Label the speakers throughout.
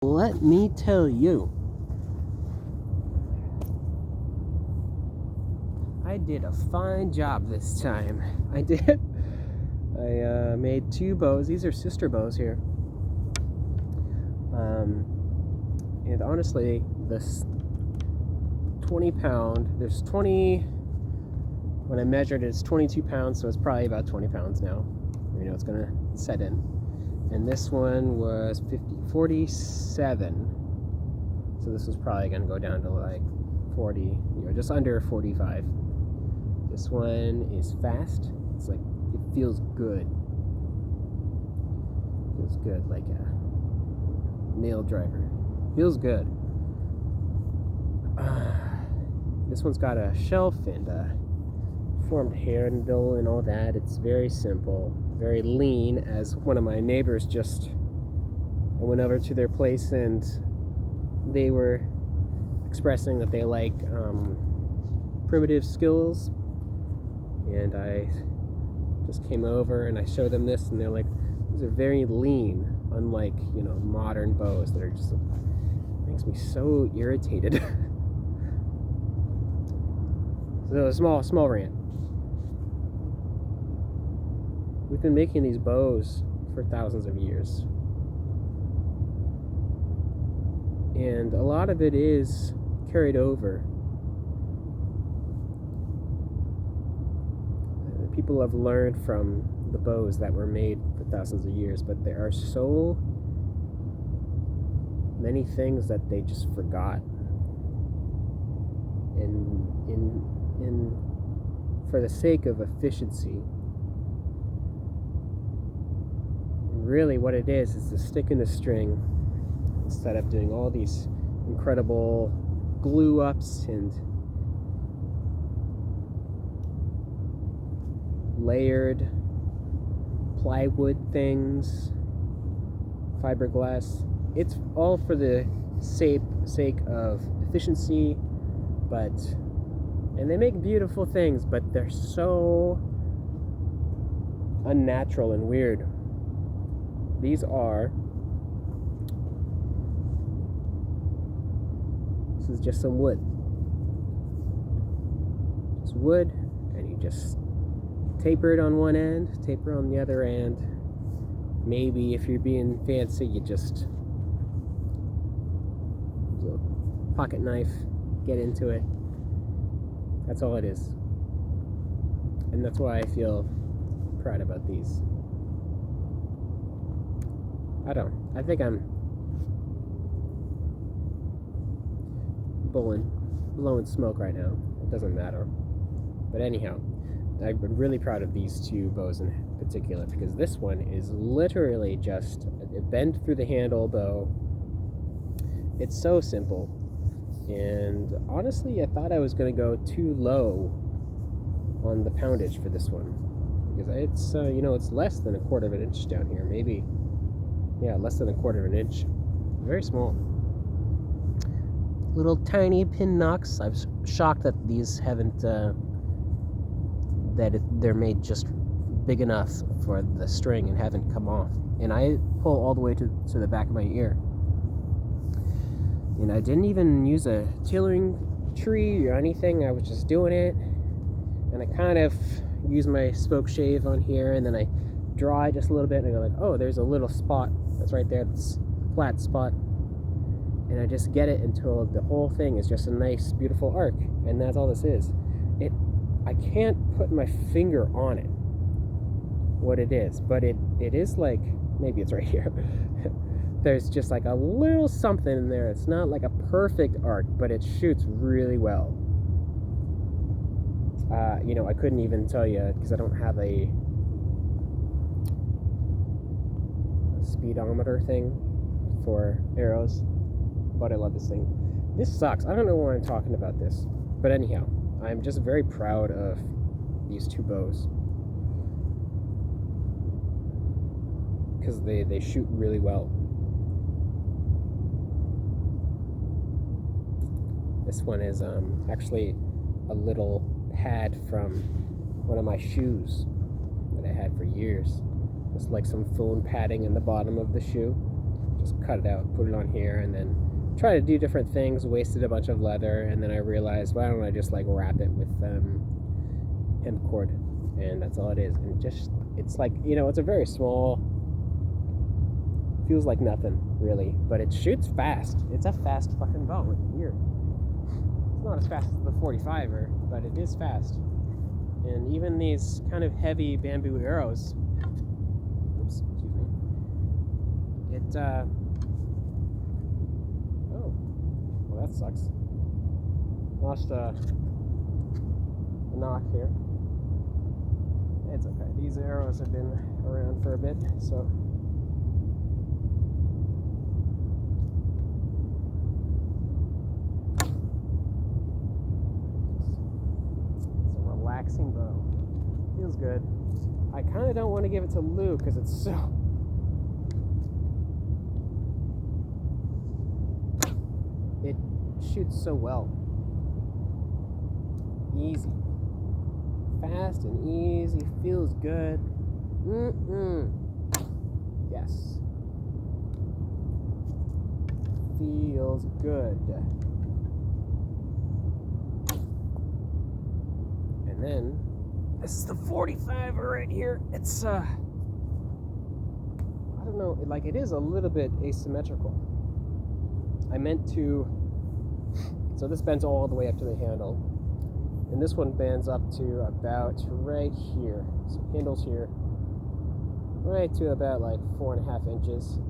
Speaker 1: Let me tell you, I did a fine job this time. I did. I made two bows. These are sister bows here. And honestly, this 20-pound, there's 20, when I measured it's 22 pounds, so it's probably about 20 pounds now. It's going to set in. And this one was 47. So this was probably going to go down to like 40, just under 45. This one is fast. It's like, it feels good. Feels good, like a nail driver. Feels good. This one's got a shelf and a formed handle and all that. It's very simple, very lean. As one of my neighbors I went over to their place and they were expressing that they like primitive skills, and I just came over and I showed them this, and they're like, these are very lean, unlike modern bows that are just makes me so irritated. So a small rant. We've been making these bows for thousands of years, and a lot of it is carried over. People have learned from the bows that were made for thousands of years, but there are so many things that they just forgot. And for the sake of efficiency, really what it is to stick in the string instead of doing all these incredible glue ups and layered plywood things, fiberglass. It's all for the sake of efficiency, and they make beautiful things, but they're so unnatural and weird. This is just some wood. It's wood, and you just taper it on one end, taper on the other end. Maybe if you're being fancy, you just use a pocket knife, get into it. That's all it is. And that's why I feel proud about these. I think I'm blowing smoke right now. It doesn't matter. But anyhow, I'm really proud of these two bows in particular, because this one is literally just a bend through the handle bow. It's so simple. And honestly, I thought I was going to go too low on the poundage for this one, because it's it's less than 1/4 of an inch down here. Maybe, less than 1/4 of an inch. Very small. Little tiny pin knocks. I'm shocked that these haven't they're made just big enough for the string and haven't come off. And I pull all the way to the back of my ear. And I didn't even use a tailoring tree or anything. I was just doing it. And I kind of use my spoke shave on here, and then I draw it just a little bit, and I go like, oh, there's a little spot that's right there, that's a flat spot. And I just get it until the whole thing is just a nice, beautiful arc. And that's all this is. I can't put my finger on it, what it is, but it is like, maybe it's right here. There's just like a little something in there. It's not like a perfect arc, but it shoots really well. I couldn't even tell you, because I don't have a speedometer thing for arrows, but I love this thing. This sucks. I don't know why I'm talking about this, but anyhow, I'm just very proud of these two bows, because they shoot really well. This one is actually a little pad from one of my shoes that I had for years. Just like some foam padding in the bottom of the shoe. just cut it out, put it on here, and then try to do different things. Wasted a bunch of leather, and then I realized, why don't I just like wrap it with hemp cord, and that's all it is. And just, it's like, you know, it's a very small, feels like nothing really, but it shoots fast. It's a fast fucking bow. It's weird. It's not as fast as the 45er, but it is fast. And even these kind of heavy bamboo arrows, oops, excuse me, it oh, well, that sucks. Lost a knock here. It's okay. These arrows have been around for a bit, so it's a relaxing bow. Feels good. I kind of don't want to give it to Lou because it's so... It shoots so well. Easy. Fast and easy. Feels good. Yes. Feels good. And then, this is the 45er right here. It's, I don't know, like it is a little bit asymmetrical. I meant to, so this bends all the way up to the handle. And this one bends up to about right here. So handles here, right to about like 4.5 inches,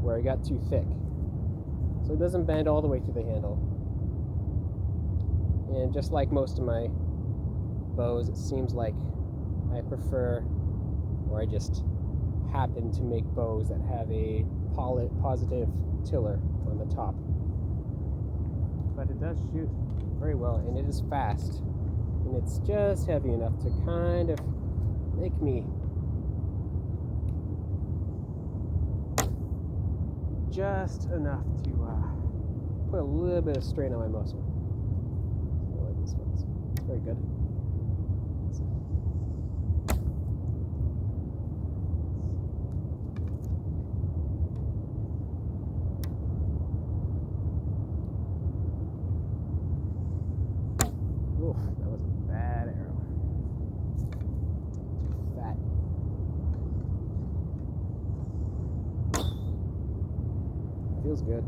Speaker 1: where it got too thick. So it doesn't bend all the way to the handle. And just like most of my bows, it seems like I prefer, or I just happen to make bows that have a positive tiller on the top. But it does shoot very well, and it is fast, and it's just heavy enough to kind of make me just enough to put a little bit of strain on my muscle. I like this one. It's very good. Oof, that was a bad arrow. Too fat. Feels good.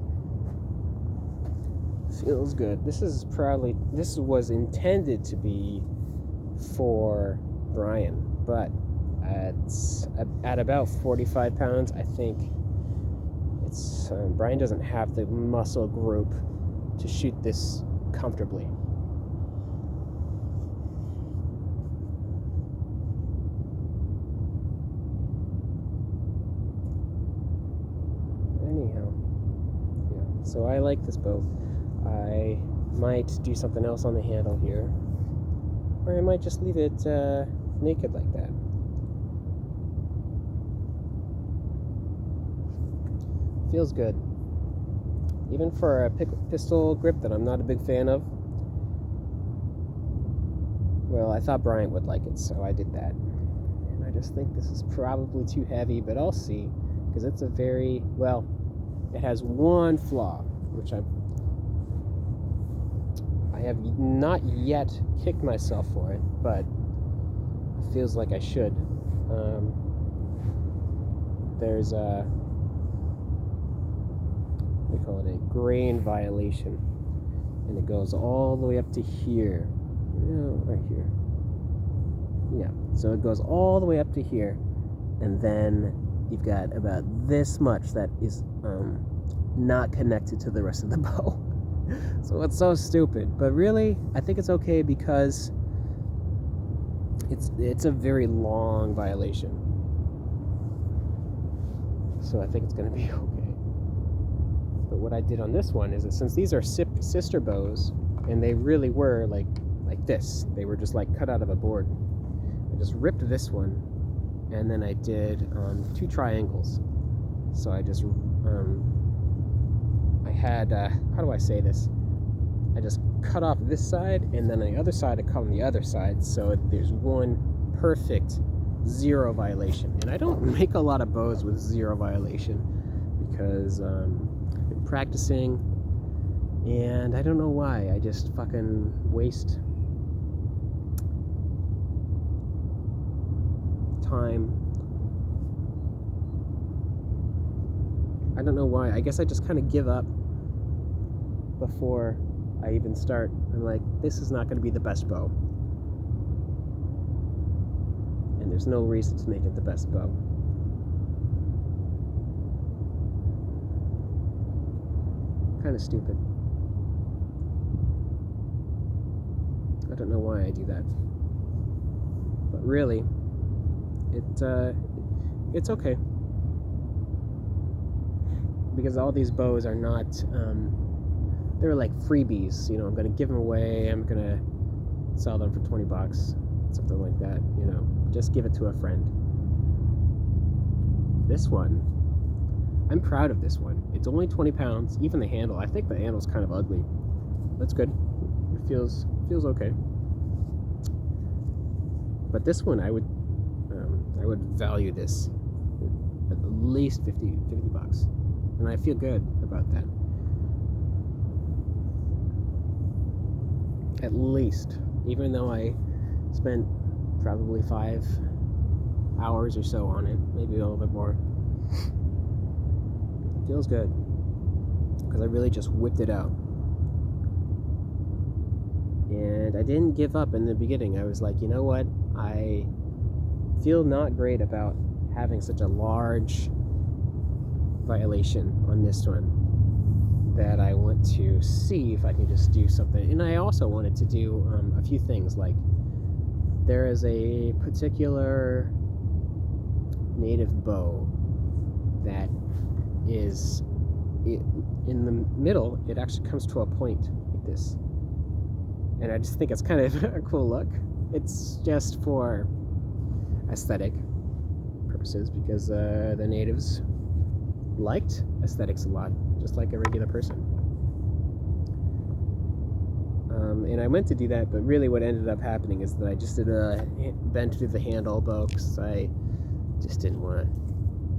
Speaker 1: Feels good. This was intended to be for Brian, but at about 45 pounds, I think it's Brian doesn't have the muscle group to shoot this comfortably. Anyhow, yeah. So I like this bow. I might do something else on the handle here, or I might just leave it naked like that. Feels good. Even for a pistol grip that I'm not a big fan of. Well, I thought Brian would like it, so I did that. And I just think this is probably too heavy, but I'll see, because it's a very, well, it has one flaw, which I have not yet kicked myself for it, but it feels like I should. There's a, we call it a grain violation, and it goes all the way up to here. Right here. Yeah, so it goes all the way up to here, and then you've got about this much that is not connected to the rest of the bow. So it's so stupid, but really I think it's okay because it's a very long violation, so I think it's gonna be okay. But what I did on this one is that since these are sister bows, and they really were like this, they were just like cut out of a board, I just ripped this one, and then I did 2 triangles. So I just I had how do I say this, I just cut off this side, and then on the other side I cut on the other side, so there's one perfect 0 violation. And I don't make a lot of bows with 0 violation because I've been practicing, and I don't know why. I just fucking waste time. I don't know why. I guess I just kind of give up before I even start. I'm like, this is not going to be the best bow. And there's no reason to make it the best bow. Kind of stupid. I don't know why I do that. But really, it's okay. Because all these bows are not, they're like freebies, you know. I'm gonna give them away, I'm gonna sell them for $20, something like that, you know. Just give it to a friend. This one, I'm proud of this one. It's only 20 pounds, even the handle. I think the handle's kind of ugly. That's good. It feels okay. But this one, I would value this at least $50. And I feel good about that. At least. Even though I spent probably 5 hours or so on it, maybe a little bit more. It feels good. Because I really just whipped it out. And I didn't give up in the beginning. I was like, you know what? I feel not great about having such a large violation on this one, that I want to see if I can just do something. And I also wanted to do a few things. Like, there is a particular native bow that is in the middle. It actually comes to a point like this, and I just think it's kind of a cool look. It's just for aesthetic purposes, because the natives liked aesthetics a lot, just like a regular person. And I meant to do that, but really what ended up happening is that I just did a bend through the handle bow, because I just didn't want to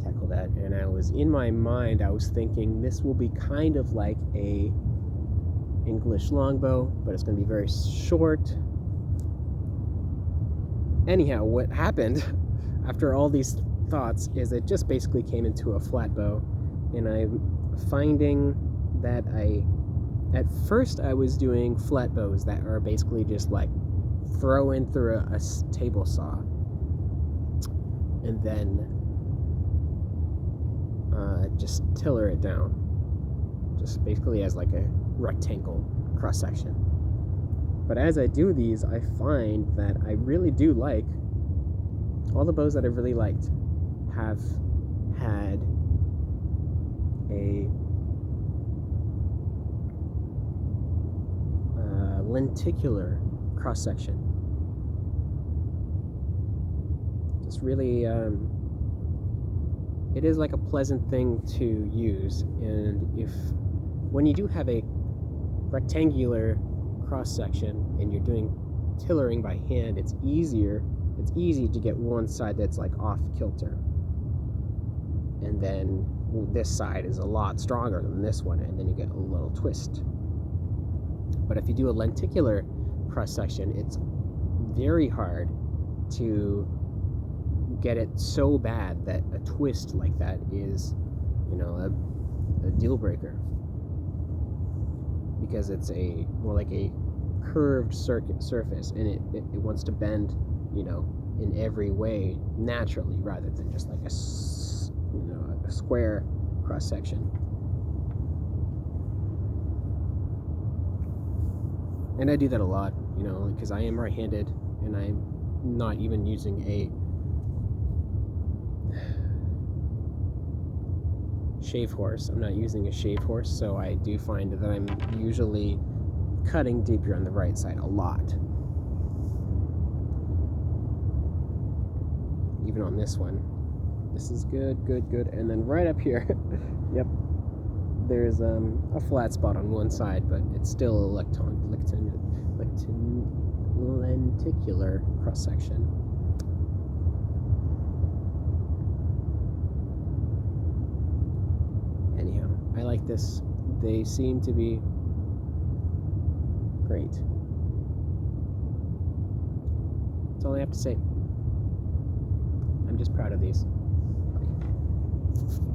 Speaker 1: tackle that. And I was, in my mind, I was thinking this will be kind of like a English longbow, but it's going to be very short. Anyhow, what happened after all these thoughts is it just basically came into a flat bow. And I'm finding that at first I was doing flat bows that are basically just like throw in through a table saw, and then just tiller it down, just basically as like a rectangle cross section. But as I do these, I find that I really do like all the bows that I really liked have had a lenticular cross section. Just really, it is like a pleasant thing to use. And when you do have a rectangular cross section and you're doing tillering by hand, it's easy to get one side that's like off kilter, and then this side is a lot stronger than this one, and then you get a little twist. But if you do a lenticular cross section, it's very hard to get it so bad that a twist like that is, you know, a deal breaker, because it's more like a curved surface, and it wants to bend, you know, in every way naturally, rather than just like a square cross section. And I do that a lot, you know, because I am right-handed, and I'm not even using a shave horse. I'm not using a shave horse, so I do find that I'm usually cutting deeper on the right side a lot. Even on this one. This is good. And then right up here, yep, there's a flat spot on one side, but it's still a lenticular cross section. like this. They seem to be great. That's all I have to say. I'm just proud of these.